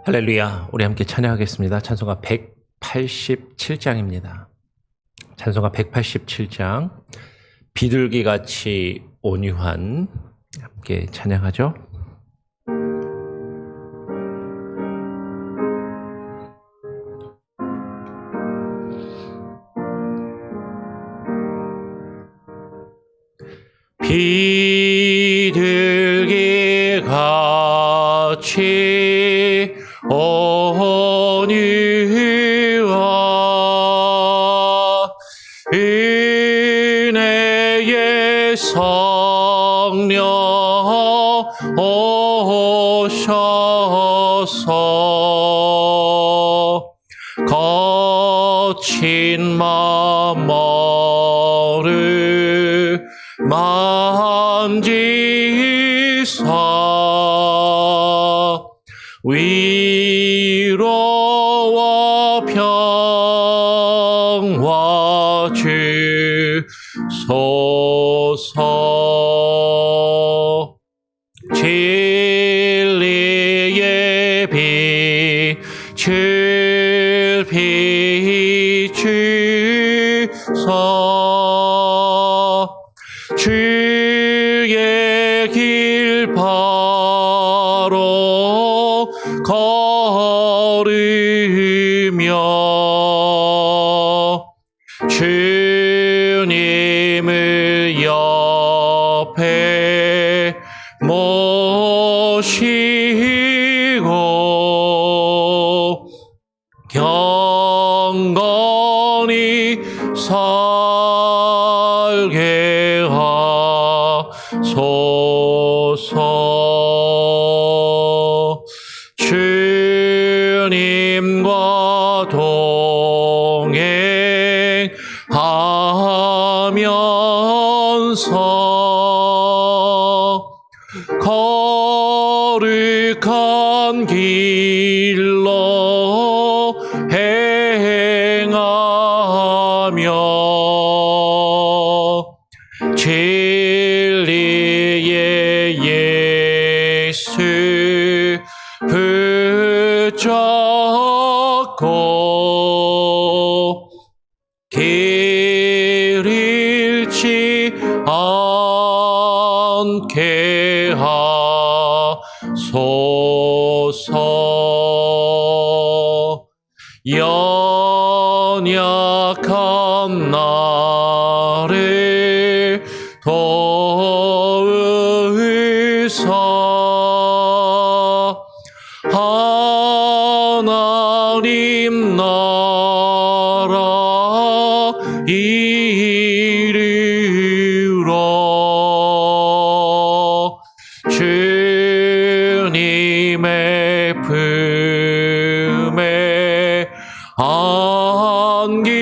할렐루야. 우리 함께 찬양하겠습니다. 찬송가 187장입니다. 찬송가 187장. 비둘기같이 온유한, 함께 찬양하죠. 비둘기같이 온유한 은혜의 성령 오셔서 거친 마음을 만지사 위로와 평화 주소서. 진리의 빛을 비추소. 주의 길 바로 걸으며 주님을 옆에 모시고 경건히 살게 하소서. 주님과 동행하면서 거룩한 길로 행하며 진리의 예수 붙잡고 길 잃지 않게 하소서. 연약한 나를 도우사 하나님 나라 이르러 주님의 품에 안기는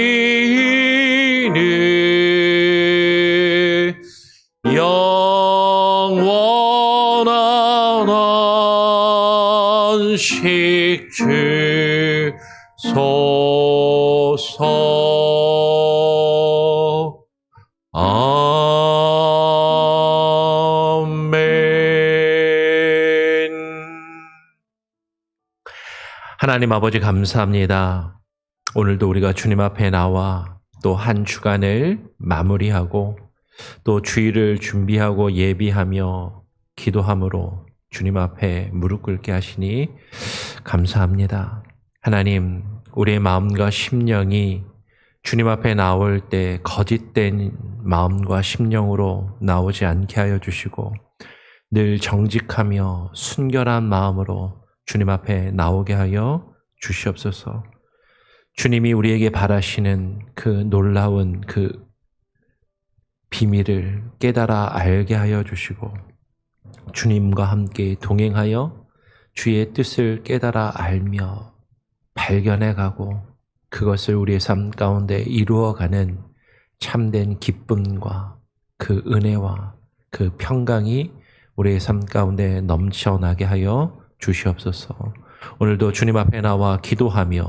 영원한 안식 주소서. 아멘. 하나님 아버지 감사합니다. 오늘도 우리가 주님 앞에 나와 또 한 주간을 마무리하고 또 주일을 준비하고 예비하며 기도함으로 주님 앞에 무릎 꿇게 하시니 감사합니다. 하나님, 우리의 마음과 심령이 주님 앞에 나올 때 거짓된 마음과 심령으로 나오지 않게 하여 주시고 늘 정직하며 순결한 마음으로 주님 앞에 나오게 하여 주시옵소서. 주님이 우리에게 바라시는 그 놀라운 그 비밀을 깨달아 알게 하여 주시고 주님과 함께 동행하여 주의 뜻을 깨달아 알며 발견해가고 그것을 우리의 삶 가운데 이루어가는 참된 기쁨과 그 은혜와 그 평강이 우리의 삶 가운데 넘쳐나게 하여 주시옵소서. 오늘도 주님 앞에 나와 기도하며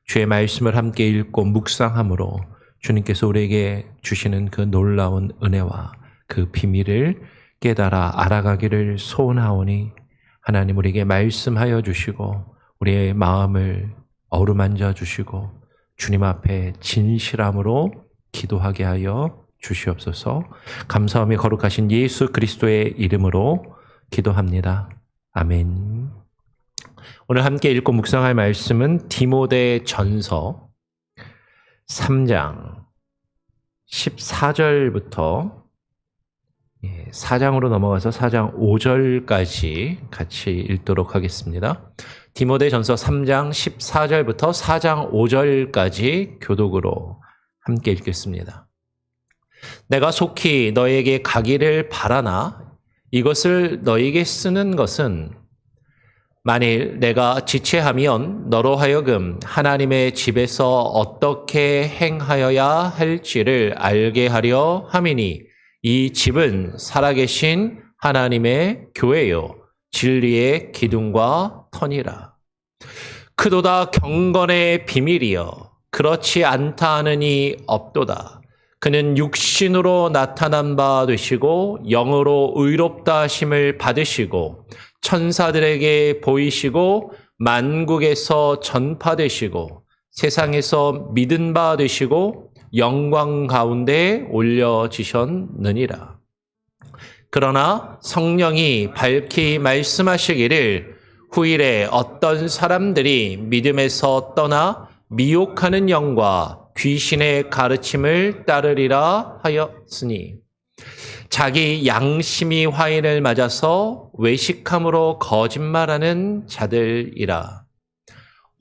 주의 말씀을 함께 읽고 묵상함으로 주님께서 우리에게 주시는 그 놀라운 은혜와 그 비밀을 깨달아 알아가기를 소원하오니 하나님 우리에게 말씀하여 주시고 우리의 마음을 어루만져 주시고 주님 앞에 진실함으로 기도하게 하여 주시옵소서. 감사하며 거룩하신 예수 그리스도의 이름으로 기도합니다. 아멘. 오늘 함께 읽고 묵상할 말씀은 디모데 전서 3장 14절부터 4장으로 넘어가서 4장 5절까지 같이 읽도록 하겠습니다. 디모데 전서 3장 14절부터 4장 5절까지 교독으로 함께 읽겠습니다. 내가 속히 너에게 가기를 바라나 이것을 너에게 쓰는 것은 만일 내가 지체하면 너로 하여금 하나님의 집에서 어떻게 행하여야 할지를 알게 하려 함이니 이 집은 살아계신 하나님의 교회요 진리의 기둥과 터니라. 크도다 경건의 비밀이여 그렇지 않다 하느니 없도다. 그는 육신으로 나타난 바 되시고 영으로 의롭다 하심을 받으시고 천사들에게 보이시고 만국에서 전파되시고 세상에서 믿은 바 되시고 영광 가운데 올려지셨느니라. 그러나 성령이 밝히 말씀하시기를 후일에 어떤 사람들이 믿음에서 떠나 미혹하는 영과 귀신의 가르침을 따르리라 하였으니 자기 양심이 화인을 맞아서 외식함으로 거짓말하는 자들이라.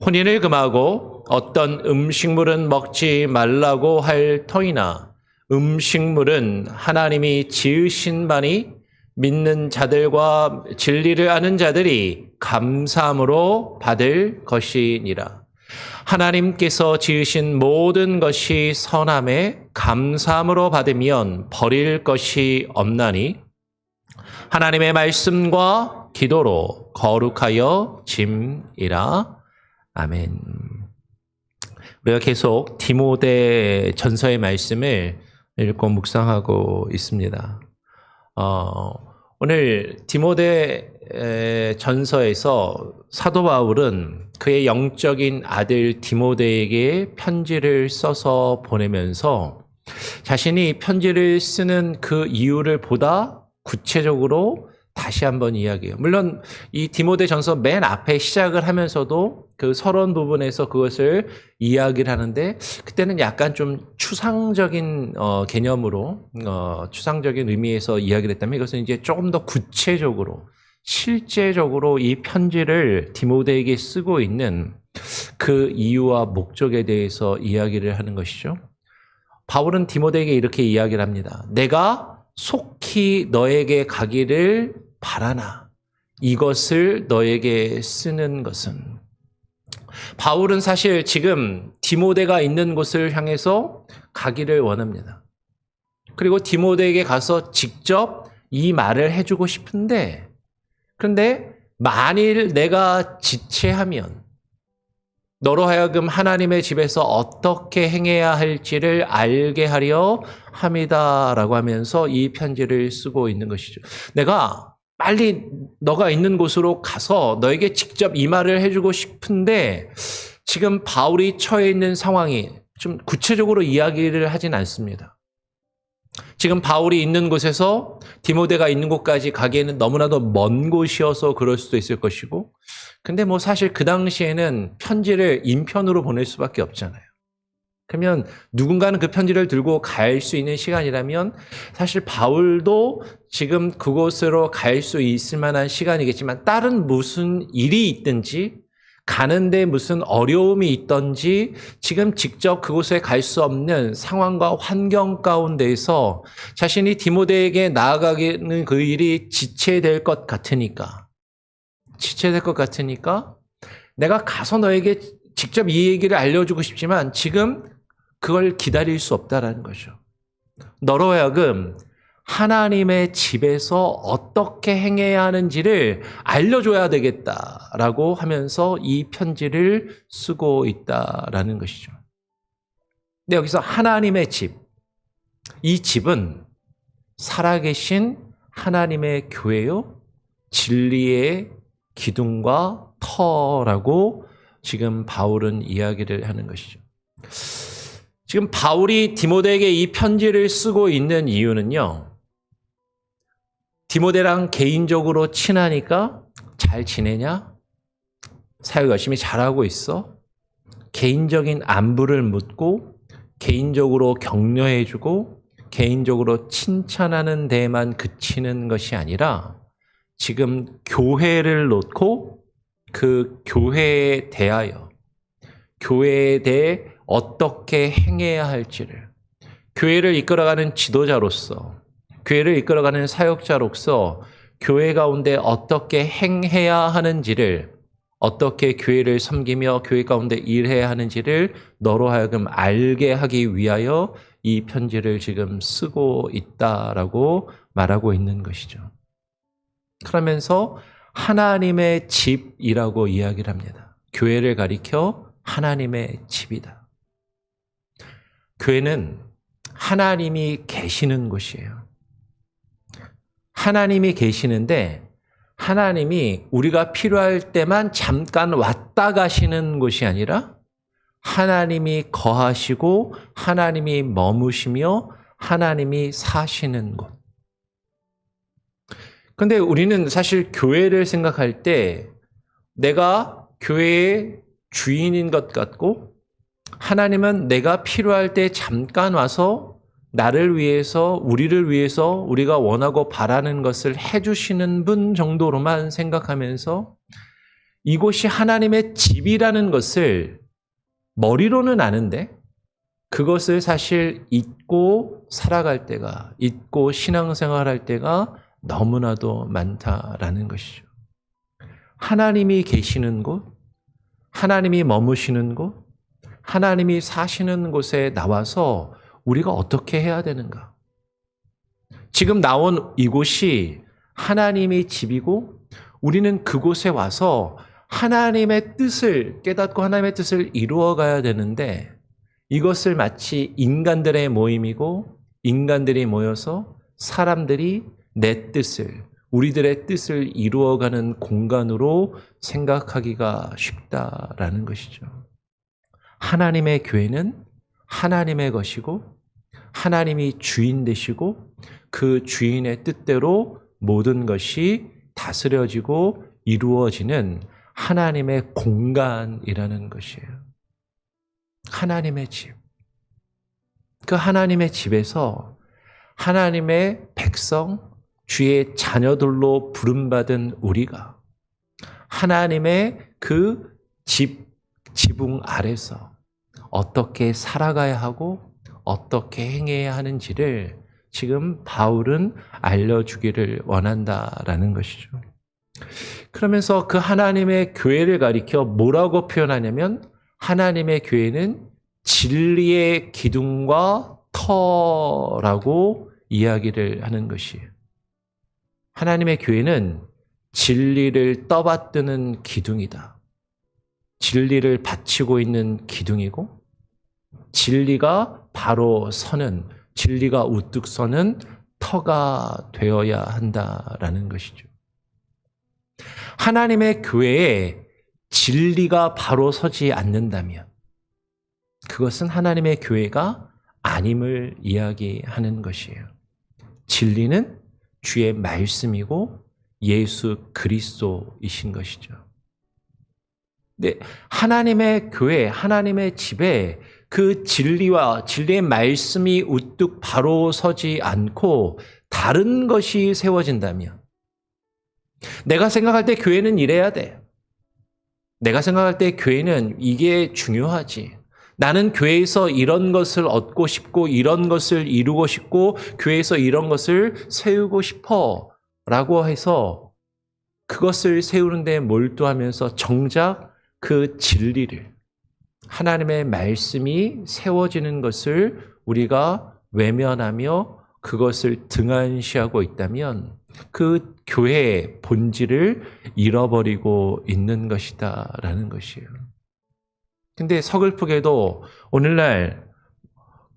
혼인을 금하고 어떤 음식물은 먹지 말라고 할 터이나 음식물은 하나님이 지으신 바니 믿는 자들과 진리를 아는 자들이 감사함으로 받을 것이니라. 하나님께서 지으신 모든 것이 선함에 감사함으로 받으면 버릴 것이 없나니 하나님의 말씀과 기도로 거룩하여 짐이라. 아멘. 우리가 계속 디모데 전서의 말씀을 읽고 묵상하고 있습니다. 오늘 디모데 전서에서 사도 바울은 그의 영적인 아들 디모데에게 편지를 써서 보내면서 자신이 편지를 쓰는 그 이유를 보다 구체적으로 다시 한번 이야기해요. 물론 이 디모데 전서 맨 앞에 시작을 하면서도 그 서론 부분에서 그것을 이야기를 하는데 그때는 약간 좀 추상적인 개념으로 추상적인 의미에서 이야기를 했다면 이것은 이제 조금 더 구체적으로 실제적으로 이 편지를 디모데에게 쓰고 있는 그 이유와 목적에 대해서 이야기를 하는 것이죠. 바울은 디모데에게 이렇게 이야기를 합니다. 내가 속히 너에게 가기를 바라나 이것을 너에게 쓰는 것은. 바울은 사실 지금 디모데가 있는 곳을 향해서 가기를 원합니다. 그리고 디모데에게 가서 직접 이 말을 해주고 싶은데 그런데 만일 내가 지체하면 너로 하여금 하나님의 집에서 어떻게 행해야 할지를 알게 하려 함이다라고 하면서 이 편지를 쓰고 있는 것이죠. 내가 빨리 너가 있는 곳으로 가서 너에게 직접 이 말을 해주고 싶은데 지금 바울이 처해 있는 상황이 좀 구체적으로 이야기를 하진 않습니다. 지금 바울이 있는 곳에서 디모데가 있는 곳까지 가기에는 너무나도 먼 곳이어서 그럴 수도 있을 것이고 근데 뭐 사실 그 당시에는 편지를 인편으로 보낼 수밖에 없잖아요. 그러면 누군가는 그 편지를 들고 갈 수 있는 시간이라면 사실 바울도 지금 그곳으로 갈 수 있을 만한 시간이겠지만 다른 무슨 일이 있든지 가는데 무슨 어려움이 있든지 지금 직접 그곳에 갈 수 없는 상황과 환경 가운데서 자신이 디모데에게 나아가는 그 일이 지체될 것 같으니까 내가 가서 너에게 직접 이 얘기를 알려주고 싶지만 지금 그걸 기다릴 수 없다라는 거죠. 너로 하여금 하나님의 집에서 어떻게 행해야 하는지를 알려줘야 되겠다라고 하면서 이 편지를 쓰고 있다라는 것이죠. 근데 여기서 하나님의 집, 이 집은 살아계신 하나님의 교회요, 진리의 기둥과 터라고 지금 바울은 이야기를 하는 것이죠. 지금 바울이 디모데에게 이 편지를 쓰고 있는 이유는요, 디모데랑 개인적으로 친하니까 잘 지내냐? 사역 열심히 잘하고 있어? 개인적인 안부를 묻고 개인적으로 격려해주고 개인적으로 칭찬하는 데만 그치는 것이 아니라 지금 교회를 놓고 그 교회에 대하여, 교회에 대해 어떻게 행해야 할지를, 교회를 이끌어가는 지도자로서, 교회를 이끌어가는 사역자로서 교회 가운데 어떻게 행해야 하는지를, 어떻게 교회를 섬기며 교회 가운데 일해야 하는지를 너로 하여금 알게 하기 위하여 이 편지를 지금 쓰고 있다라고 말하고 있는 것이죠. 그러면서 하나님의 집이라고 이야기를 합니다. 교회를 가리켜 하나님의 집이다. 교회는 하나님이 계시는 곳이에요. 하나님이 계시는데 하나님이 우리가 필요할 때만 잠깐 왔다 가시는 곳이 아니라 하나님이 거하시고 하나님이 머무시며 하나님이 사시는 곳. 근데 우리는 사실 교회를 생각할 때 내가 교회의 주인인 것 같고 하나님은 내가 필요할 때 잠깐 와서 나를 위해서, 우리를 위해서 우리가 원하고 바라는 것을 해주시는 분 정도로만 생각하면서 이곳이 하나님의 집이라는 것을 머리로는 아는데 그것을 사실 잊고 살아갈 때가, 잊고 신앙생활할 때가 너무나도 많다라는 것이죠. 하나님이 계시는 곳, 하나님이 머무시는 곳, 하나님이 사시는 곳에 나와서 우리가 어떻게 해야 되는가? 지금 나온 이곳이 하나님의 집이고 우리는 그곳에 와서 하나님의 뜻을 깨닫고 하나님의 뜻을 이루어가야 되는데 이것을 마치 인간들의 모임이고 인간들이 모여서 사람들이 내 뜻을, 우리들의 뜻을 이루어가는 공간으로 생각하기가 쉽다라는 것이죠. 하나님의 교회는 하나님의 것이고 하나님이 주인 되시고 그 주인의 뜻대로 모든 것이 다스려지고 이루어지는 하나님의 공간이라는 것이에요. 하나님의 집. 그 하나님의 집에서 하나님의 백성, 주의 자녀들로 부름받은 우리가 하나님의 그 지붕 아래서 어떻게 살아가야 하고 어떻게 행해야 하는지를 지금 바울은 알려주기를 원한다라는 것이죠. 그러면서 그 하나님의 교회를 가리켜 뭐라고 표현하냐면 하나님의 교회는 진리의 기둥과 터라고 이야기를 하는 것이에요. 하나님의 교회는 진리를 떠받드는 기둥이다. 진리를 바치고 있는 기둥이고 진리가 바로 서는, 진리가 우뚝 서는 터가 되어야 한다라는 것이죠. 하나님의 교회에 진리가 바로 서지 않는다면 그것은 하나님의 교회가 아님을 이야기하는 것이에요. 진리는 주의 말씀이고 예수 그리스도이신 것이죠. 네, 하나님의 교회, 하나님의 집에 그 진리와 진리의 말씀이 우뚝 바로 서지 않고 다른 것이 세워진다면 내가 생각할 때 교회는 이래야 돼. 내가 생각할 때 교회는 이게 중요하지. 나는 교회에서 이런 것을 얻고 싶고 이런 것을 이루고 싶고 교회에서 이런 것을 세우고 싶어 라고 해서 그것을 세우는 데 몰두하면서 정작 그 진리를 하나님의 말씀이 세워지는 것을 우리가 외면하며 그것을 등한시하고 있다면 그 교회의 본질을 잃어버리고 있는 것이다라는 것이에요. 근데 서글프게도 오늘날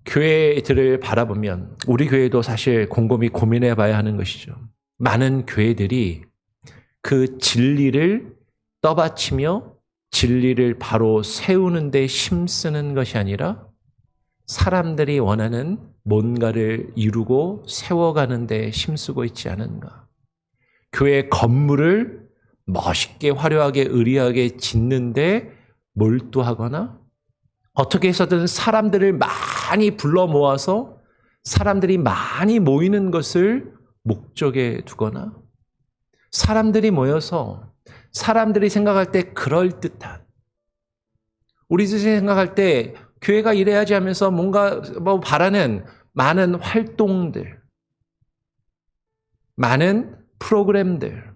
교회들을 바라보면 우리 교회도 사실 곰곰이 고민해 봐야 하는 것이죠. 많은 교회들이 그 진리를 떠받치며 진리를 바로 세우는 데 힘쓰는 것이 아니라 사람들이 원하는 뭔가를 이루고 세워가는 데 힘쓰고 있지 않은가. 교회 건물을 멋있게 화려하게 의리하게 짓는데 몰두하거나 어떻게 해서든 사람들을 많이 불러 모아서 사람들이 많이 모이는 것을 목적에 두거나 사람들이 모여서 사람들이 생각할 때 그럴듯한 우리 스스로 생각할 때 교회가 이래야지 하면서 뭔가 바라는 많은 활동들, 많은 프로그램들,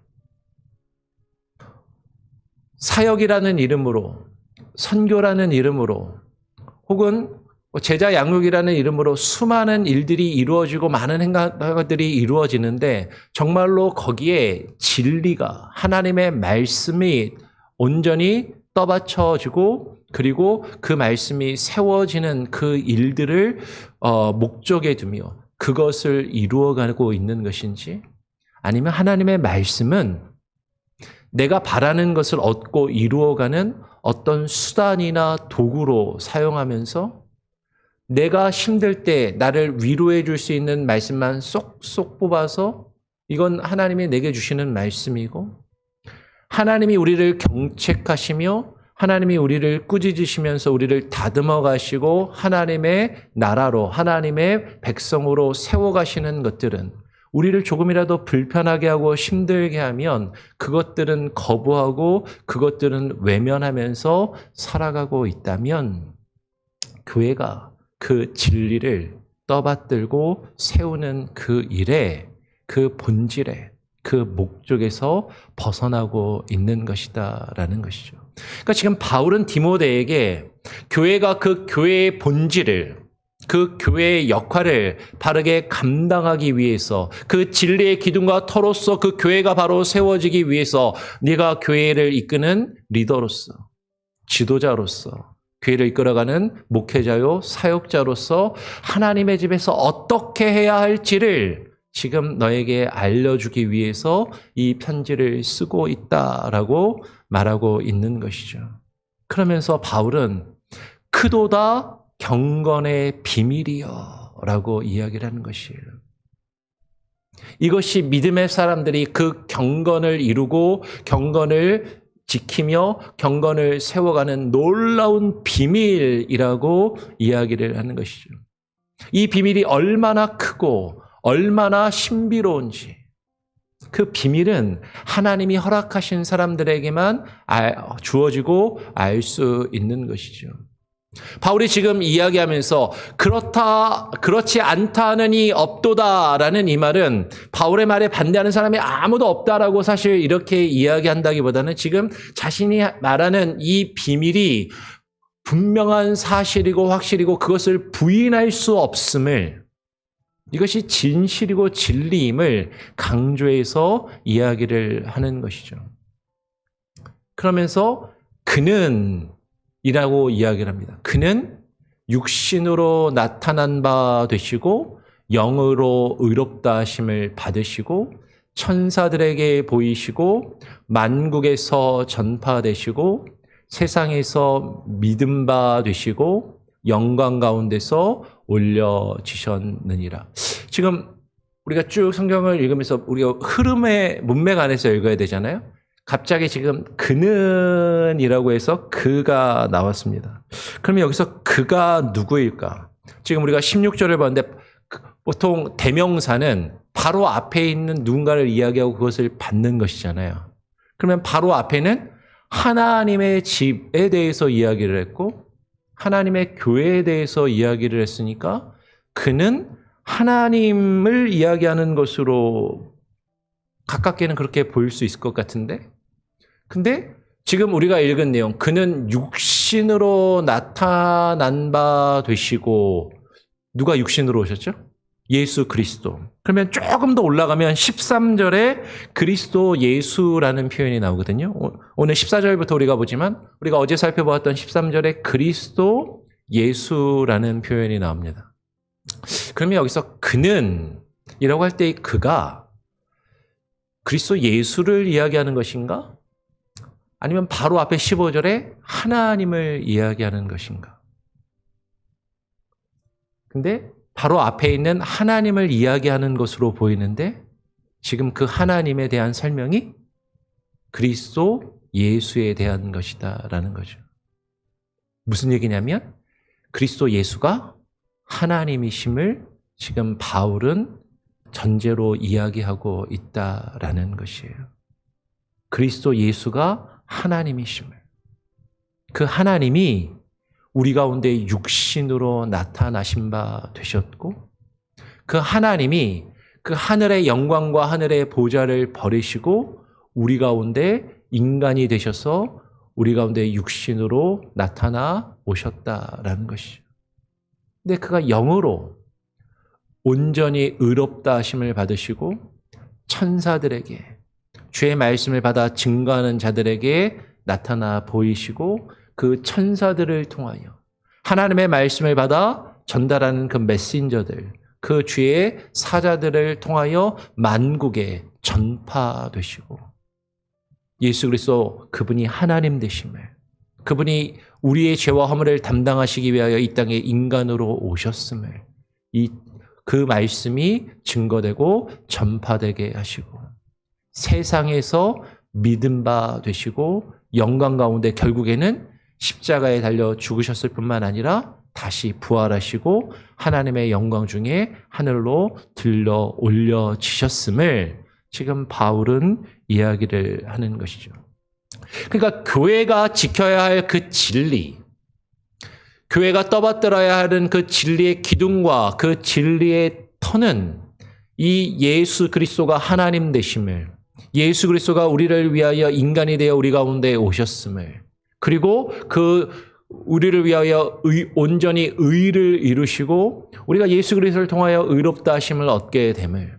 사역이라는 이름으로, 선교라는 이름으로, 혹은 제자 양육이라는 이름으로 수많은 일들이 이루어지고 많은 행사들이 이루어지는데 정말로 거기에 진리가 하나님의 말씀이 온전히 떠받쳐지고 그리고 그 말씀이 세워지는 그 일들을 목적에 두며 그것을 이루어가고 있는 것인지 아니면 하나님의 말씀은 내가 바라는 것을 얻고 이루어가는 어떤 수단이나 도구로 사용하면서 내가 힘들 때 나를 위로해 줄 수 있는 말씀만 쏙쏙 뽑아서 이건 하나님이 내게 주시는 말씀이고 하나님이 우리를 경책하시며 하나님이 우리를 꾸짖으시면서 우리를 다듬어 가시고 하나님의 나라로 하나님의 백성으로 세워가시는 것들은 우리를 조금이라도 불편하게 하고 힘들게 하면 그것들은 거부하고 그것들은 외면하면서 살아가고 있다면 교회가 그 진리를 떠받들고 세우는 그 일에 그 본질에 그 목적에서 벗어나고 있는 것이다라는 것이죠. 그러니까 지금 바울은 디모데에게 교회가 그 교회의 본질을 그 교회의 역할을 바르게 감당하기 위해서 그 진리의 기둥과 터로서 그 교회가 바로 세워지기 위해서 네가 교회를 이끄는 리더로서 지도자로서 교회를 이끌어가는 목회자요 사역자로서 하나님의 집에서 어떻게 해야 할지를 지금 너에게 알려주기 위해서 이 편지를 쓰고 있다라고 말하고 있는 것이죠. 그러면서 바울은 크도다 경건의 비밀이여 라고 이야기를 하는 것이에요. 이것이 믿음의 사람들이 그 경건을 이루고 경건을 지키며 경건을 세워가는 놀라운 비밀이라고 이야기를 하는 것이죠. 이 비밀이 얼마나 크고 얼마나 신비로운지 그 비밀은 하나님이 허락하신 사람들에게만 주어지고 알 수 있는 것이죠. 바울이 지금 이야기하면서 그렇지 않다느니 없도다라는 이 말은 바울의 말에 반대하는 사람이 아무도 없다라고 사실 이렇게 이야기한다기보다는 지금 자신이 말하는 이 비밀이 분명한 사실이고 확실이고 그것을 부인할 수 없음을 이것이 진실이고 진리임을 강조해서 이야기를 하는 것이죠. 그러면서 그는 이라고 이야기를 합니다. 그는 육신으로 나타난 바 되시고 영으로 의롭다 하심을 받으시고 천사들에게 보이시고 만국에서 전파되시고 세상에서 믿음 바 되시고 영광 가운데서 올려지셨느니라. 지금 우리가 쭉 성경을 읽으면서 우리가 흐름의 문맥 안에서 읽어야 되잖아요. 갑자기 지금 그는이라고 해서 그가 나왔습니다. 그러면 여기서 그가 누구일까? 지금 우리가 16절을 봤는데 보통 대명사는 바로 앞에 있는 누군가를 이야기하고 그것을 받는 것이잖아요. 그러면 바로 앞에는 하나님의 집에 대해서 이야기를 했고 하나님의 교회에 대해서 이야기를 했으니까 그는 하나님을 이야기하는 것으로 가깝게는 그렇게 보일 수 있을 것 같은데 근데 지금 우리가 읽은 내용 그는 육신으로 나타난 바 되시고 누가 육신으로 오셨죠? 예수 그리스도. 그러면 조금 더 올라가면 13절에 그리스도 예수라는 표현이 나오거든요. 오늘 14절부터 우리가 보지만 우리가 어제 살펴보았던 13절에 그리스도 예수라는 표현이 나옵니다. 그러면 여기서 그는 이라고 할 때 그가 그리스도 예수를 이야기하는 것인가? 아니면 바로 앞에 15절에 하나님을 이야기하는 것인가? 근데 바로 앞에 있는 하나님을 이야기하는 것으로 보이는데 지금 그 하나님에 대한 설명이 그리스도 예수에 대한 것이다라는 거죠. 무슨 얘기냐면 그리스도 예수가 하나님이심을 지금 바울은 전제로 이야기하고 있다라는 것이에요. 그리스도 예수가 하나님이심을. 그 하나님이 우리 가운데 육신으로 나타나신 바 되셨고 그 하나님이 그 하늘의 영광과 하늘의 보좌를 버리시고 우리 가운데 인간이 되셔서 우리 가운데 육신으로 나타나 오셨다라는 것이죠. 근데 그가 영으로 온전히 의롭다 하심을 받으시고 천사들에게 주의 말씀을 받아 증거하는 자들에게 나타나 보이시고 그 천사들을 통하여 하나님의 말씀을 받아 전달하는 그 메신저들, 그 주의 사자들을 통하여 만국에 전파되시고 예수 그리스도 그분이 하나님 되심을, 그분이 우리의 죄와 허물을 담당하시기 위하여 이 땅에 인간으로 오셨음을 그 말씀이 증거되고 전파되게 하시고 세상에서 믿음 바 되시고 영광 가운데 결국에는 십자가에 달려 죽으셨을 뿐만 아니라 다시 부활하시고 하나님의 영광 중에 하늘로 들러 올려지셨음을 지금 바울은 이야기를 하는 것이죠. 그러니까 교회가 지켜야 할 그 진리, 교회가 떠받들어야 하는 그 진리의 기둥과 그 진리의 터는 이 예수 그리스도가 하나님 되심을, 예수 그리스도가 우리를 위하여 인간이 되어 우리 가운데 오셨음을, 그리고 그 우리를 위하여 온전히 의를 이루시고 우리가 예수 그리스도를 통하여 의롭다 하심을 얻게 됨을,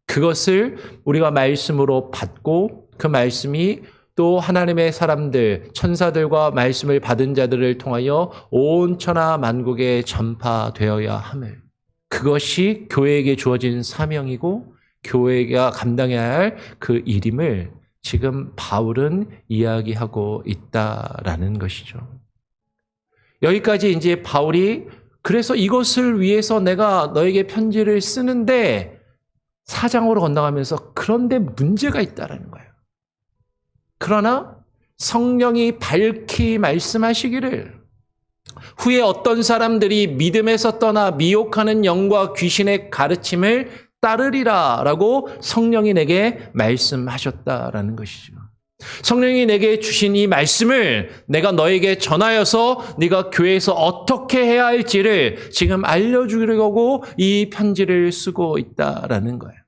그것을 우리가 말씀으로 받고 그 말씀이 또 하나님의 사람들, 천사들과 말씀을 받은 자들을 통하여 온 천하 만국에 전파되어야 함을, 그것이 교회에게 주어진 사명이고 교회가 감당해야 할 그 일임을 지금 바울은 이야기하고 있다라는 것이죠. 여기까지 이제 바울이 그래서 이것을 위해서 내가 너에게 편지를 쓰는데 4장으로 건너가면서 그런데 문제가 있다라는 거예요. 그러나 성령이 밝히 말씀하시기를 후에 어떤 사람들이 믿음에서 떠나 미혹하는 영과 귀신의 가르침을 따르리라 라고 성령이 내게 말씀하셨다라는 것이죠. 성령이 내게 주신 이 말씀을 내가 너에게 전하여서 네가 교회에서 어떻게 해야 할지를 지금 알려주려고 이 편지를 쓰고 있다라는 거예요.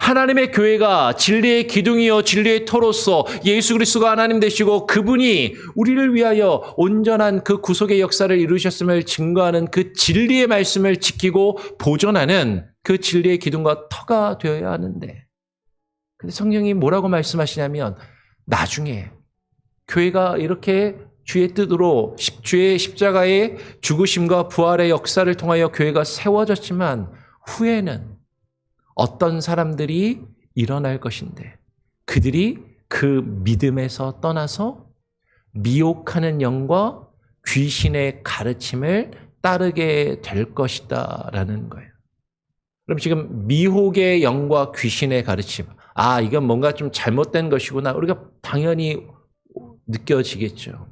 하나님의 교회가 진리의 기둥이요 진리의 터로서 예수 그리스도가 하나님 되시고 그분이 우리를 위하여 온전한 그 구속의 역사를 이루셨음을 증거하는 그 진리의 말씀을 지키고 보존하는 그 진리의 기둥과 터가 되어야 하는데, 근데 성령이 뭐라고 말씀하시냐면 나중에 교회가 이렇게 주의 뜻으로 주의 십자가의 죽으심과 부활의 역사를 통하여 교회가 세워졌지만 후에는 어떤 사람들이 일어날 것인데 그들이 그 믿음에서 떠나서 미혹하는 영과 귀신의 가르침을 따르게 될 것이다 라는 거예요. 그럼 지금 미혹의 영과 귀신의 가르침, 이건 뭔가 좀 잘못된 것이구나, 우리가 당연히 느껴지겠죠.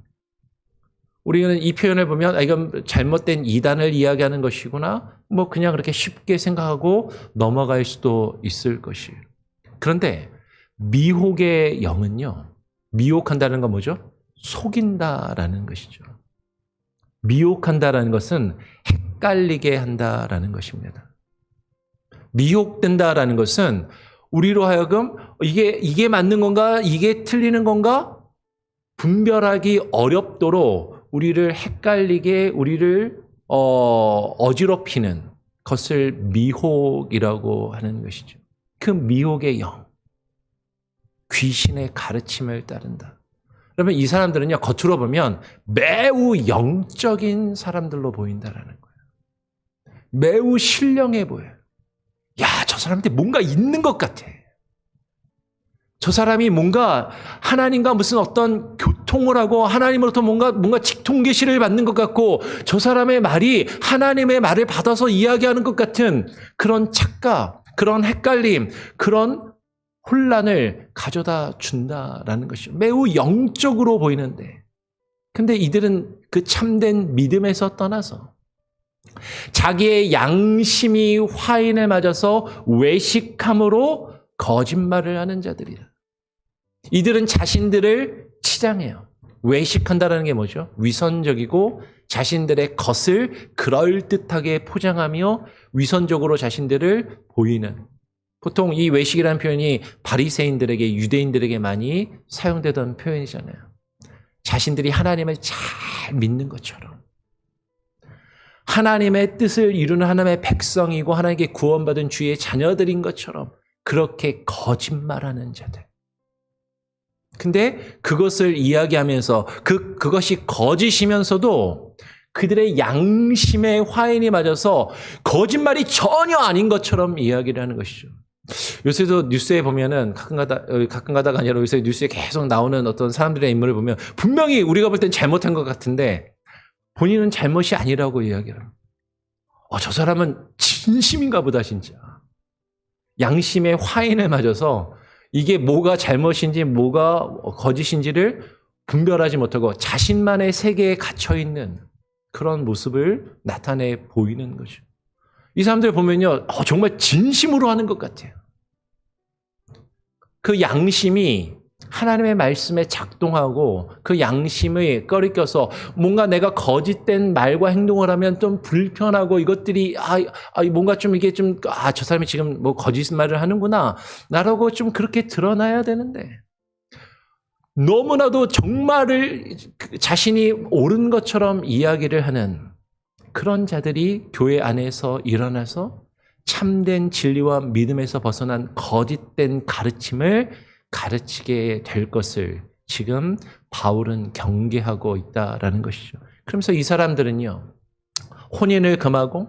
우리는 이 표현을 보면 이건 잘못된 이단을 이야기하는 것이구나, 뭐 그냥 그렇게 쉽게 생각하고 넘어갈 수도 있을 것이에요. 그런데 미혹의 영은요, 미혹한다는 건 뭐죠? 속인다라는 것이죠. 미혹한다라는 것은 헷갈리게 한다라는 것입니다. 미혹된다라는 것은 우리로 하여금 이게 맞는 건가, 이게 틀리는 건가 분별하기 어렵도록 우리를 헷갈리게, 우리를 어지럽히는 것을 미혹이라고 하는 것이죠. 그 미혹의 영, 귀신의 가르침을 따른다. 그러면 이 사람들은요, 겉으로 보면 매우 영적인 사람들로 보인다라는 거예요. 매우 신령해 보여요. 야, 저 사람한테 뭔가 있는 것 같아. 저 사람이 뭔가 하나님과 무슨 어떤 교통을 하고 하나님으로부터 뭔가 직통 계시를 받는 것 같고 저 사람의 말이 하나님의 말을 받아서 이야기하는 것 같은 그런 착각, 그런 헷갈림, 그런 혼란을 가져다 준다라는 것이죠. 매우 영적으로 보이는데 근데 이들은 그 참된 믿음에서 떠나서 자기의 양심이 화인에 맞아서 외식함으로 거짓말을 하는 자들이라. 이들은 자신들을 치장해요. 외식한다는 게 뭐죠? 위선적이고 자신들의 것을 그럴듯하게 포장하며 위선적으로 자신들을 보이는, 보통 이 외식이라는 표현이 바리새인들에게, 유대인들에게 많이 사용되던 표현이잖아요. 자신들이 하나님을 잘 믿는 것처럼, 하나님의 뜻을 이루는 하나님의 백성이고 하나님께 구원받은 주의 자녀들인 것처럼 그렇게 거짓말하는 자들. 근데 그것을 이야기하면서 그것이 거짓이면서도 그들의 양심의 화인이 맞아서 거짓말이 전혀 아닌 것처럼 이야기를 하는 것이죠. 요새도 뉴스에 보면은 가끔가다가 아니라 요새 뉴스에 계속 나오는 어떤 사람들의 인물을 보면 분명히 우리가 볼 땐 잘못한 것 같은데 본인은 잘못이 아니라고 이야기를 합니다. 저 사람은 진심인가 보다 진짜. 양심의 화인에 맞아서 이게 뭐가 잘못인지 뭐가 거짓인지를 분별하지 못하고 자신만의 세계에 갇혀있는 그런 모습을 나타내 보이는 거죠. 이 사람들 보면요, 정말 진심으로 하는 것 같아요. 그 양심이 하나님의 말씀에 작동하고 그 양심의 꺼리껴서 뭔가 내가 거짓된 말과 행동을 하면 좀 불편하고 이것들이 뭔가 좀 이게 좀 저 사람이 지금 뭐 거짓말을 하는구나 나라고 좀 그렇게 드러나야 되는데 너무나도 정말을 자신이 옳은 것처럼 이야기를 하는 그런 자들이 교회 안에서 일어나서 참된 진리와 믿음에서 벗어난 거짓된 가르침을 가르치게 될 것을 지금 바울은 경계하고 있다라는 것이죠. 그러면서 이 사람들은요, 혼인을 금하고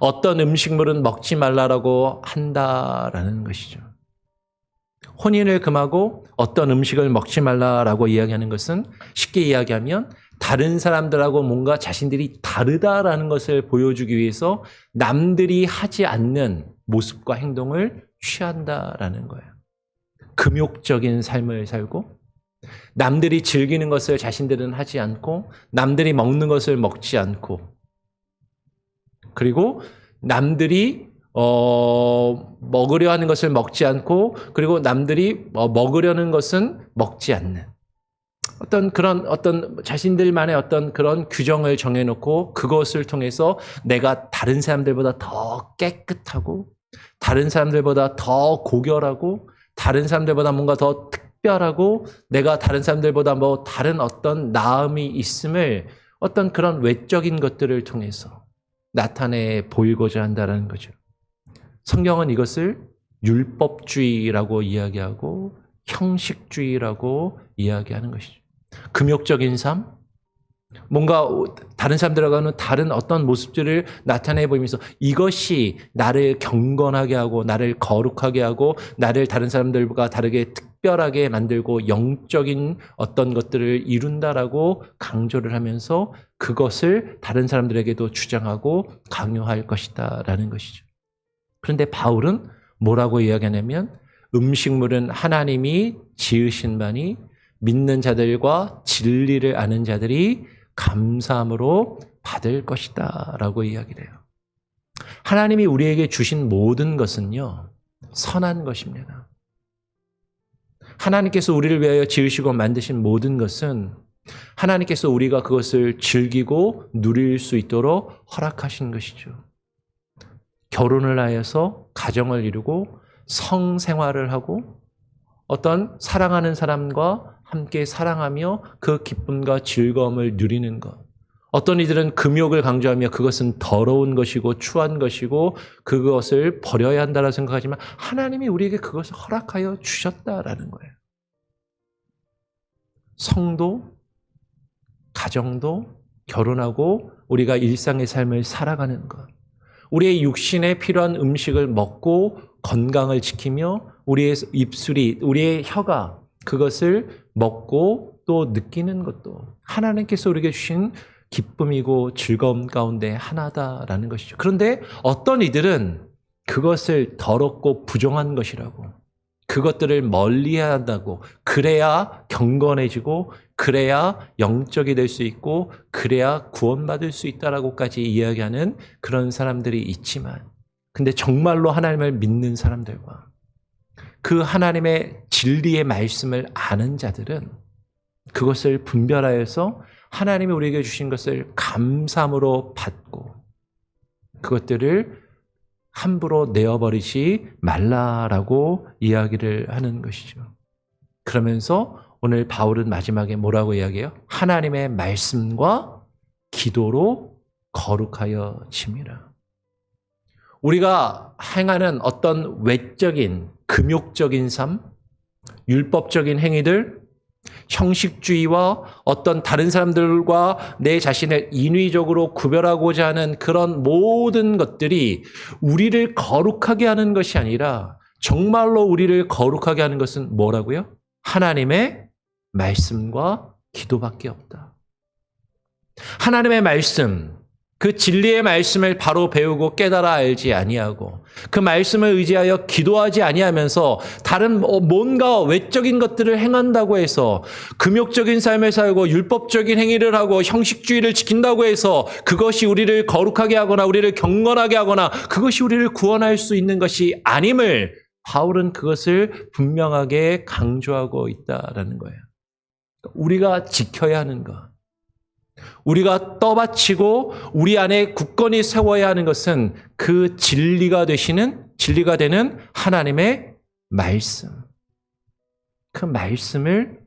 어떤 음식물은 먹지 말라라고 한다라는 것이죠. 혼인을 금하고 어떤 음식을 먹지 말라라고 이야기하는 것은 쉽게 이야기하면 다른 사람들하고 뭔가 자신들이 다르다라는 것을 보여주기 위해서 남들이 하지 않는 모습과 행동을 취한다라는 거예요. 금욕적인 삶을 살고 남들이 즐기는 것을 자신들은 하지 않고 남들이 먹는 것을 먹지 않고 그리고 남들이 먹으려 하는 것을 먹지 않고 그리고 남들이 먹으려는 것은 먹지 않는 어떤 자신들만의 어떤 그런 규정을 정해놓고 그것을 통해서 내가 다른 사람들보다 더 깨끗하고 다른 사람들보다 더 고결하고 다른 사람들보다 뭔가 더 특별하고 내가 다른 사람들보다 뭐 다른 어떤 나음이 있음을 어떤 그런 외적인 것들을 통해서 나타내 보이고자 한다는 거죠. 성경은 이것을 율법주의라고 이야기하고 형식주의라고 이야기하는 것이죠. 금욕적인 삶, 뭔가 다른 사람들하고는 다른 어떤 모습들을 나타내 보이면서 이것이 나를 경건하게 하고 나를 거룩하게 하고 나를 다른 사람들과 다르게 특별하게 만들고 영적인 어떤 것들을 이룬다라고 강조를 하면서 그것을 다른 사람들에게도 주장하고 강요할 것이다라는 것이죠. 그런데 바울은 뭐라고 이야기하냐면 음식물은 하나님이 지으신 바니 믿는 자들과 진리를 아는 자들이 감사함으로 받을 것이다 라고 이야기를 해요. 하나님이 우리에게 주신 모든 것은요, 선한 것입니다. 하나님께서 우리를 위하여 지으시고 만드신 모든 것은 하나님께서 우리가 그것을 즐기고 누릴 수 있도록 허락하신 것이죠. 결혼을 하여서 가정을 이루고 성생활을 하고 어떤 사랑하는 사람과 함께 사랑하며 그 기쁨과 즐거움을 누리는 것. 어떤 이들은 금욕을 강조하며 그것은 더러운 것이고 추한 것이고 그것을 버려야 한다고 생각하지만 하나님이 우리에게 그것을 허락하여 주셨다라는 거예요. 성도, 가정도, 결혼하고 우리가 일상의 삶을 살아가는 것. 우리의 육신에 필요한 음식을 먹고 건강을 지키며 우리의 입술이, 우리의 혀가 그것을 먹고 또 느끼는 것도 하나님께서 우리에게 주신 기쁨이고 즐거움 가운데 하나다라는 것이죠. 그런데 어떤 이들은 그것을 더럽고 부정한 것이라고, 그것들을 멀리해야 한다고, 그래야 경건해지고 그래야 영적이 될 수 있고 그래야 구원받을 수 있다라고까지 이야기하는 그런 사람들이 있지만, 근데 정말로 하나님을 믿는 사람들과 그 하나님의 진리의 말씀을 아는 자들은 그것을 분별하여서 하나님이 우리에게 주신 것을 감사함으로 받고 그것들을 함부로 내어버리지 말라라고 이야기를 하는 것이죠. 그러면서 오늘 바울은 마지막에 뭐라고 이야기해요? 하나님의 말씀과 기도로 거룩하여 짐이라. 우리가 행하는 어떤 외적인 금욕적인 삶, 율법적인 행위들, 형식주의와 어떤 다른 사람들과 내 자신을 인위적으로 구별하고자 하는 그런 모든 것들이 우리를 거룩하게 하는 것이 아니라 정말로 우리를 거룩하게 하는 것은 뭐라고요? 하나님의 말씀과 기도밖에 없다. 하나님의 말씀, 그 진리의 말씀을 바로 배우고 깨달아 알지 아니하고 그 말씀을 의지하여 기도하지 아니하면서 다른 뭔가 외적인 것들을 행한다고 해서 금욕적인 삶을 살고 율법적인 행위를 하고 형식주의를 지킨다고 해서 그것이 우리를 거룩하게 하거나 우리를 경건하게 하거나 그것이 우리를 구원할 수 있는 것이 아님을 바울은 그것을 분명하게 강조하고 있다라는 거예요. 우리가 지켜야 하는 것, 우리가 떠받치고 우리 안에 굳건히 세워야 하는 것은 그 진리가 되는 하나님의 말씀. 그 말씀을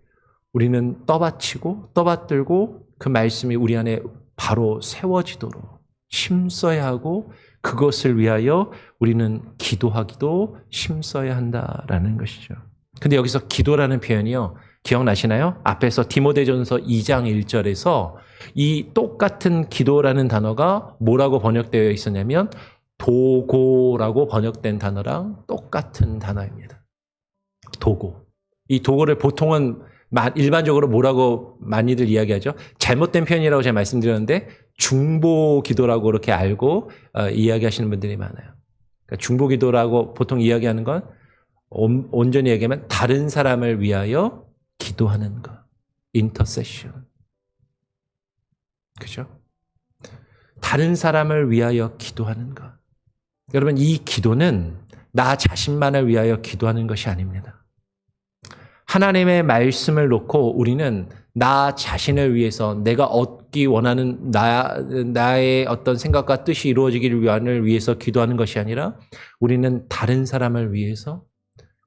우리는 떠받치고 떠받들고 그 말씀이 우리 안에 바로 세워지도록 힘써야 하고 그것을 위하여 우리는 기도하기도 힘써야 한다라는 것이죠. 근데 여기서 기도라는 표현이요, 기억나시나요? 앞에서 디모데전서 2장 1절에서 이 똑같은 기도라는 단어가 뭐라고 번역되어 있었냐면 도고라고 번역된 단어랑 똑같은 단어입니다. 도고. 이 도고를 보통은 일반적으로 뭐라고 많이들 이야기하죠? 잘못된 표현이라고 제가 말씀드렸는데 중보 기도라고 그렇게 알고 이야기하시는 분들이 많아요. 그러니까 중보 기도라고 보통 이야기하는 건 온전히 얘기하면 다른 사람을 위하여 기도하는 것. 인터세션. 그죠? 다른 사람을 위하여 기도하는 것. 여러분, 이 기도는 나 자신만을 위하여 기도하는 것이 아닙니다. 하나님의 말씀을 놓고 우리는 나 자신을 위해서 내가 얻기 원하는 나의 어떤 생각과 뜻이 이루어지기를 위해서 기도하는 것이 아니라 우리는 다른 사람을 위해서,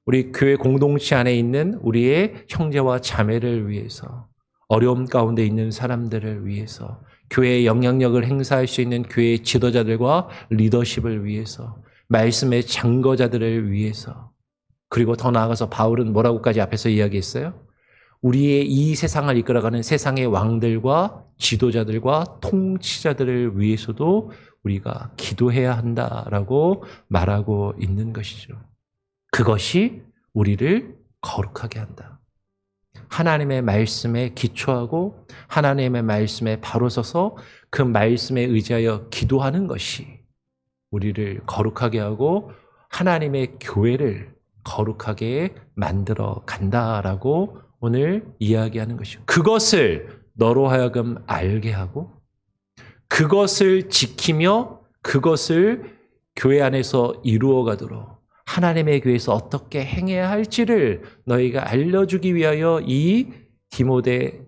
우리 교회 공동체 안에 있는 우리의 형제와 자매를 위해서, 어려움 가운데 있는 사람들을 위해서, 교회의 영향력을 행사할 수 있는 교회의 지도자들과 리더십을 위해서, 말씀의 장거자들을 위해서, 그리고 더 나아가서 바울은 뭐라고까지 앞에서 이야기했어요? 우리의 이 세상을 이끌어가는 세상의 왕들과 지도자들과 통치자들을 위해서도 우리가 기도해야 한다라고 말하고 있는 것이죠. 그것이 우리를 거룩하게 한다. 하나님의 말씀에 기초하고 하나님의 말씀에 바로 서서 그 말씀에 의지하여 기도하는 것이 우리를 거룩하게 하고 하나님의 교회를 거룩하게 만들어 간다라고 오늘 이야기하는 것이죠. 그것을 너로 하여금 알게 하고 그것을 지키며 그것을 교회 안에서 이루어 가도록 하나님의 교회에서 어떻게 행해야 할지를 너희가 알려주기 위하여 이 디모데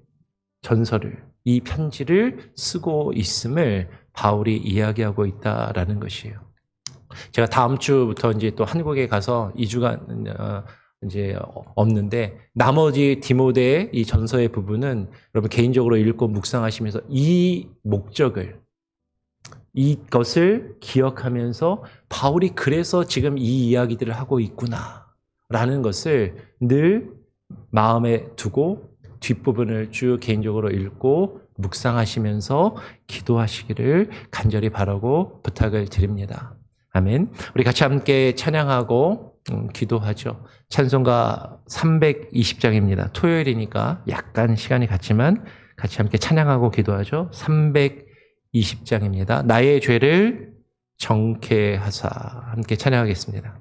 전서를, 이 편지를 쓰고 있음을 바울이 이야기하고 있다라는 것이에요. 제가 다음 주부터 이제 또 한국에 가서 2주간 이제 없는데 나머지 디모데의 이 전서의 부분은 여러분 개인적으로 읽고 묵상하시면서 이 목적을, 이것을 기억하면서 바울이 그래서 지금 이 이야기들을 하고 있구나라는 것을 늘 마음에 두고 뒷부분을 쭉 개인적으로 읽고 묵상하시면서 기도하시기를 간절히 바라고 부탁을 드립니다. 아멘. 우리 같이 함께 찬양하고 기도하죠. 찬송가 320장입니다. 토요일이니까 약간 시간이 갔지만 같이 함께 찬양하고 기도하죠. 320장입니다. 나의 죄를 정케하사 함께 찬양하겠습니다.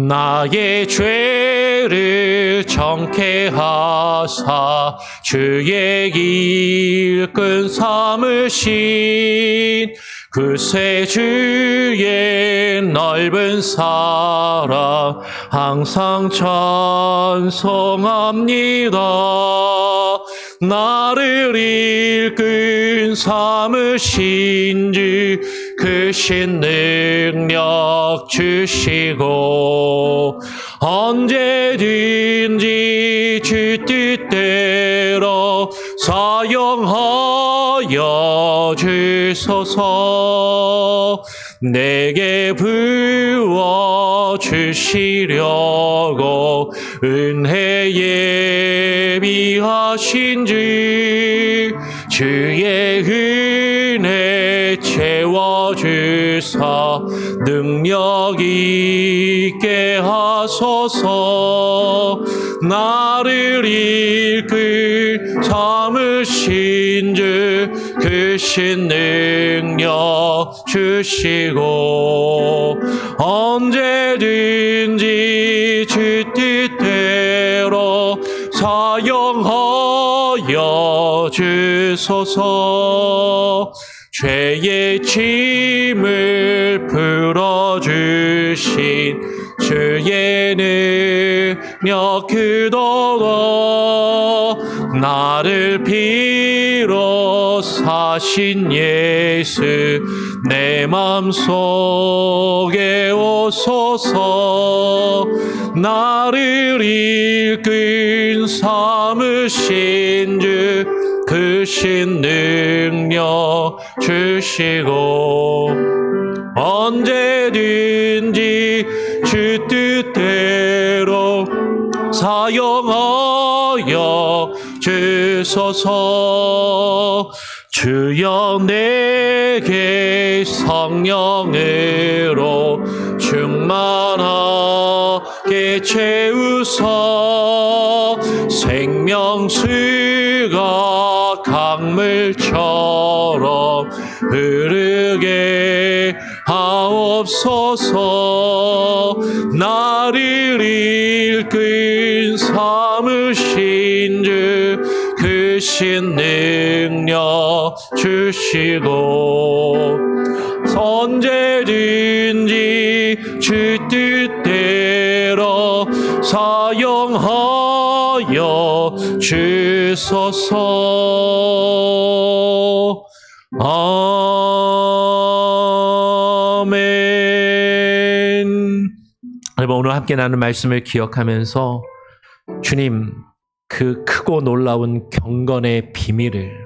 나의 죄를 정케하사 주의 일꾼 삼으신 그새 주의 넓은 사랑 항상 찬송합니다. 나를 일꾼 삼으신 주 크신 능력 주시고 언제든지 주 뜻대로 사용하여 주소서. 내게 부어 주시려고 은혜 예비하신 주 주의 은혜 채워주사 능력 있게 하소서. 나를 일꾼 삼으신 주 크신 능력 주시고 언제든지 주 뜻대로 사용하여 주소서. 죄의 짐을 풀어주신 주의 능력 크도다. 나를 피로 사신 예수 내 맘속에 오소서. 나를 일꾼 삼으신 주 크신 능력 주시고 언제든지 주 뜻대로 사용하여 주소서. 주여 내게 성령으로 충만하게 채우사 생명수가 강물처럼 흐르게 하옵소서. 나를 일꾼 삼으신 주 크신 능력 주시고 언제든지 주 뜻대로 사용하여 주소서. 아멘. 여러분, 오늘 함께 나눈 말씀을 기억하면서 주님 그 크고 놀라운 경건의 비밀을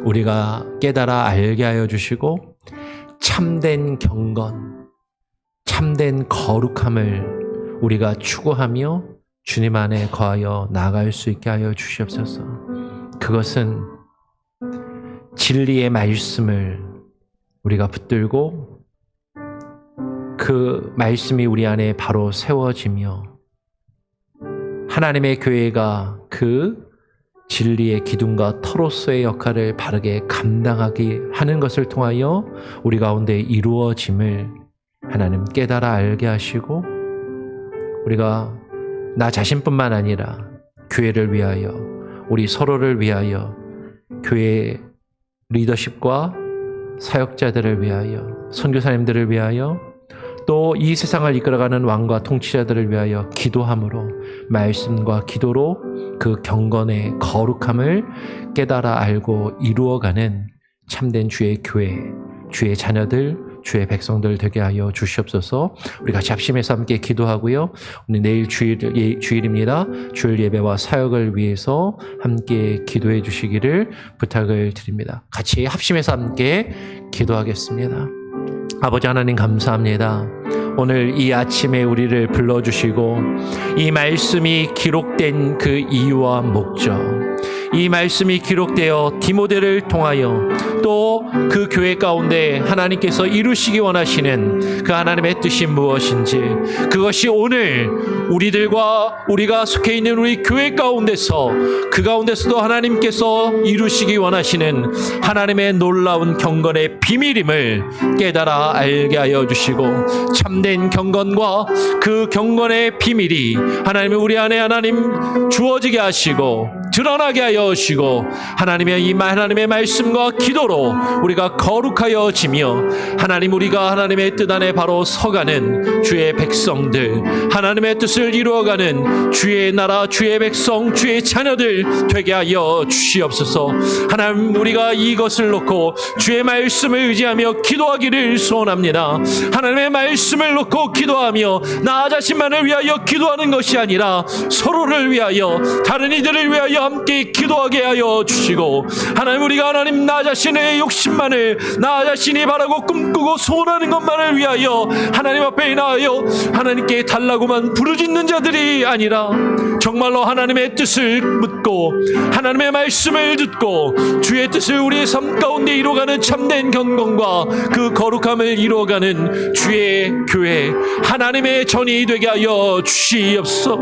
우리가 깨달아 알게 하여 주시고 참된 경건, 참된 거룩함을 우리가 추구하며 주님 안에 거하여 나아갈 수 있게 하여 주시옵소서. 그것은 진리의 말씀을 우리가 붙들고 그 말씀이 우리 안에 바로 세워지며 하나님의 교회가 그 진리의 기둥과 터로서의 역할을 바르게 감당하게 하는 것을 통하여 우리 가운데 이루어짐을 하나님 깨달아 알게 하시고 우리가 나 자신뿐만 아니라 교회를 위하여 우리 서로를 위하여 교회 리더십과 사역자들을 위하여 선교사님들을 위하여 또 이 세상을 이끌어가는 왕과 통치자들을 위하여 기도함으로 말씀과 기도로 그 경건의 거룩함을 깨달아 알고 이루어가는 참된 주의 교회, 주의 자녀들, 주의 백성들 되게 하여 주시옵소서. 우리 같이 합심해서 함께 기도하고요. 오늘 내일 주일입니다. 주일 예배와 사역을 위해서 함께 기도해 주시기를 부탁을 드립니다. 같이 합심해서 함께 기도하겠습니다. 아버지 하나님 감사합니다. 오늘 이 아침에 우리를 불러주시고 이 말씀이 기록된 그 이유와 목적 이 말씀이 기록되어 디모데를 통하여 또 그 교회 가운데 하나님께서 이루시기 원하시는 그 하나님의 뜻이 무엇인지, 그것이 오늘 우리가 속해 있는 우리 교회 가운데서, 그 가운데서도 하나님께서 이루시기 원하시는 하나님의 놀라운 경건의 비밀임을 깨달아 알게 하여 주시고, 참된 경건과 그 경건의 비밀이 우리 안에 하나님 주어지게 하시고 드러나게 하여 주시고, 하나님의 말씀과 기도로 우리가 거룩하여지며 우리가 하나님의 뜻 안에 바로 서가는 주의 백성들, 하나님의 뜻을 이루어가는 주의 나라, 주의 백성, 주의 자녀들 되게 하여 주시옵소서. 하나님, 우리가 이것을 놓고 주의 말씀을 의지하며 기도하기를 소원합니다. 하나님의 말씀을 놓고 기도하며 나 자신만을 위하여 기도하는 것이 아니라 서로를 위하여, 다른 이들을 위하여 함께 기도하게 하여 주시고, 우리가 나 자신의 욕심만을, 나 자신이 바라고 꿈꾸고 소원하는 것만을 위하여 하나님 앞에 나아여 하나님께 달라고만 부르짖는 자들이 아니라, 정말로 하나님의 뜻을 묻고 하나님의 말씀을 듣고 주의 뜻을 우리의 삶 가운데 이루어가는 참된 경건과 그 거룩함을 이루어가는 주의 교회, 하나님의 전이 되게 하여 주시옵소서.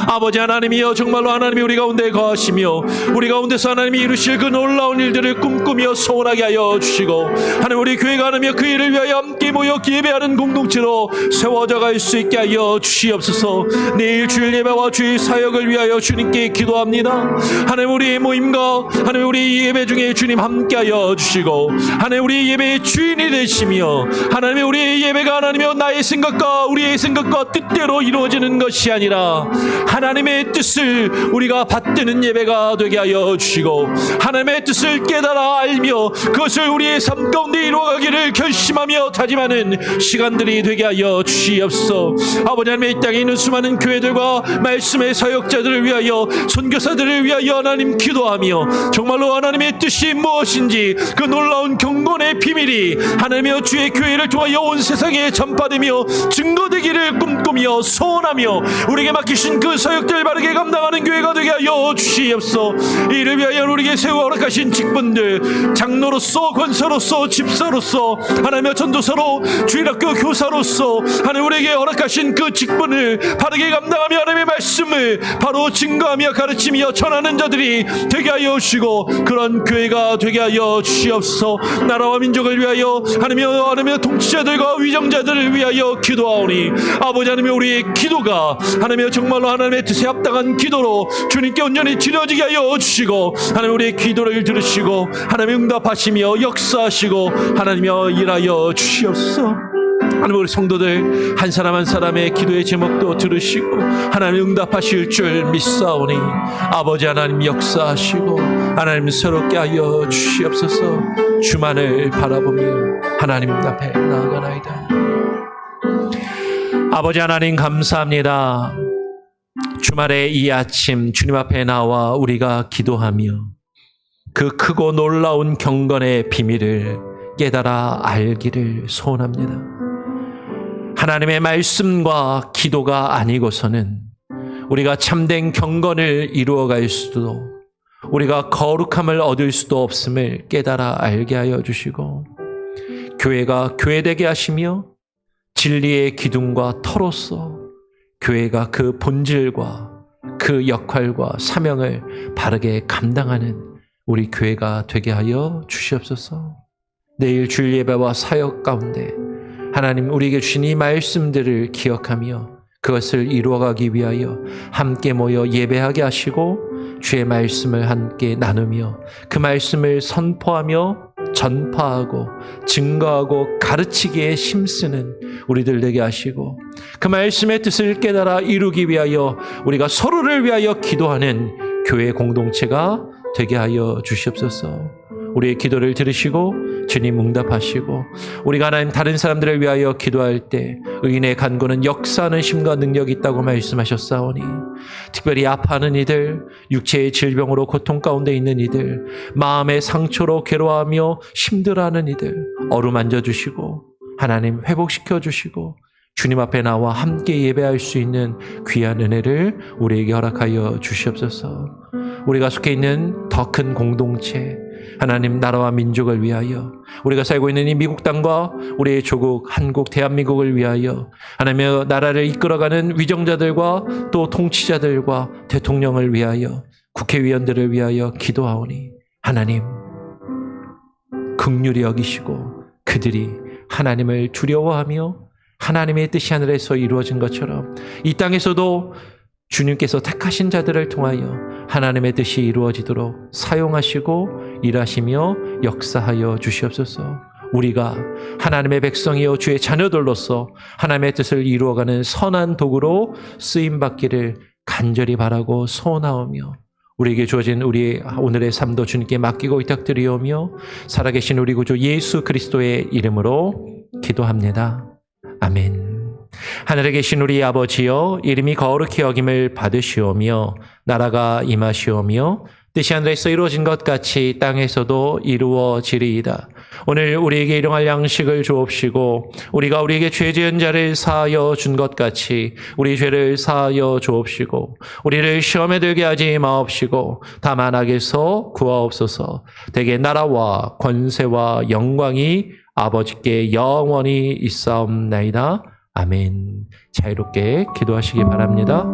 아버지 하나님이여, 정말로 하나님이 우리 가운데 거하시며 우리 가운데서 하나님이 이루실 그 놀라운 일들을 꿈꾸며 소원하게 하여 주시고, 하나님 우리 교회가 하나며 그 일을 위하여 함께 모여 예배하는 공동체로 세워져 갈 수 있게 하여 주시옵소서. 내일 주일 예배와 주일 사역을 위하여 주님께 기도합니다. 하나님 우리의 모임과 하나님 우리 예배 중에 주님 함께 하여 주시고, 하나님 우리 예배의 주인이 되시며, 하나님 우리의 예배가 하나님이여 나의 생각과 우리의 생각과 뜻대로 이루어지는 것이 아니라 하나님의 뜻을 우리가 받드는 예배가 되게 하여 주시고, 하나님의 뜻을 깨달아 알며 그것을 우리의 삶 가운데 이루어가기를 결심하며 다짐하는 시간들이 되게 하여 주시옵소서. 아버지 하나님, 이 땅에 있는 수많은 교회들과 말씀의 사역자들을 위하여, 선교사들을 위하여 하나님 기도하며, 정말로 하나님의 뜻이 무엇인지 그 놀라운 경건의 비밀이 하나님이여 주의 교회를 통하여 온 세상에 전파되며 증거되기를 꿈꾸며 소원하며, 우리에게 맡기신 그 사역들 바르게 감당하는 교회가 되게 하여 주시옵소서. 이를 위하여 우리에게 세워 허락하신 직분들, 장로로서, 권사로서, 집사로서, 하나님의 전도사로, 주일학교 교사로서 하나님 우리에게 허락하신 그 직분을 바르게 감당하며 하나님의 말씀을 바로 증거하며 가르치며 전하는 자들이 되게 하여 주시고, 그런 교회가 되게 하여 주시옵소서. 나라와 민족을 위하여 하나님의 통치자들과 위정자들을 위하여 기도하오니, 아버지 하나님 우리의 기도가 하나님의 정말로 하나님의 뜻에 합당한 기도로 주님께 온전히 드려지게 하여 주시고, 하나님 우리의 기도를 들으시고 하나님 응답하시며 역사하시고 하나님여 일하여 주시옵소서. 하나님 우리 성도들 한 사람 한 사람의 기도의 제목도 들으시고 하나님 응답하실 줄 믿사오니, 아버지 하나님 역사하시고 하나님 새롭게 하여 주시옵소서. 주만을 바라보며 하나님 앞에 나아가나이다. 아버지 하나님 감사합니다. 주말에 이 아침 주님 앞에 나와 우리가 기도하며 그 크고 놀라운 경건의 비밀을 깨달아 알기를 소원합니다. 하나님의 말씀과 기도가 아니고서는 우리가 참된 경건을 이루어갈 수도, 우리가 거룩함을 얻을 수도 없음을 깨달아 알게 하여 주시고, 교회가 교회되게 하시며 진리의 기둥과 터로서 교회가 그 본질과 그 역할과 사명을 바르게 감당하는 우리 교회가 되게 하여 주시옵소서. 내일 주일 예배와 사역 가운데 하나님 우리에게 주신 이 말씀들을 기억하며 그것을 이루어가기 위하여 함께 모여 예배하게 하시고, 주의 말씀을 함께 나누며 그 말씀을 선포하며 전파하고 증거하고 가르치기에 힘쓰는 우리들 되게 하시고, 그 말씀의 뜻을 깨달아 이루기 위하여 우리가 서로를 위하여 기도하는 교회 공동체가 되게 하여 주시옵소서. 우리의 기도를 들으시고 주님 응답하시고, 우리가 하나님 다른 사람들을 위하여 기도할 때 의인의 간구는 역사하는 힘과 능력이 있다고 말씀하셨사오니, 특별히 아파하는 이들, 육체의 질병으로 고통 가운데 있는 이들, 마음의 상처로 괴로워하며 힘들어하는 이들 어루만져 주시고 하나님 회복시켜 주시고, 주님 앞에 나와 함께 예배할 수 있는 귀한 은혜를 우리에게 허락하여 주시옵소서. 우리가 속해 있는 더 큰 공동체, 하나님 나라와 민족을 위하여, 우리가 살고 있는 이 미국 땅과 우리의 조국 한국 대한민국을 위하여, 하나님의 나라를 이끌어가는 위정자들과 또 통치자들과 대통령을 위하여, 국회의원들을 위하여 기도하오니 하나님 긍휼히 여기시고 그들이 하나님을 두려워하며 하나님의 뜻이 하늘에서 이루어진 것처럼 이 땅에서도 주님께서 택하신 자들을 통하여 하나님의 뜻이 이루어지도록 사용하시고 일하시며 역사하여 주시옵소서. 우리가 하나님의 백성이요 주의 자녀들로서 하나님의 뜻을 이루어가는 선한 도구로 쓰임받기를 간절히 바라고 소원하오며, 우리에게 주어진 우리 오늘의 삶도 주님께 맡기고 위탁드리오며 살아계신 우리 구주 예수 그리스도의 이름으로 기도합니다. 아멘. 하늘에 계신 우리 아버지여, 이름이 거룩히 여김을 받으시오며 나라가 임하시오며 뜻이 하늘에서 이루어진 것 같이 땅에서도 이루어지리이다. 오늘 우리에게 일용할 양식을 주옵시고 우리가 우리에게 죄 지은 자를 사하여 준 것 같이 우리 죄를 사하여 주옵시고 우리를 시험에 들게 하지 마옵시고 다만 악에서 구하옵소서. 대개 나라와 권세와 영광이 아버지께 영원히 있사옵나이다. 아멘. 자유롭게 기도하시기 바랍니다.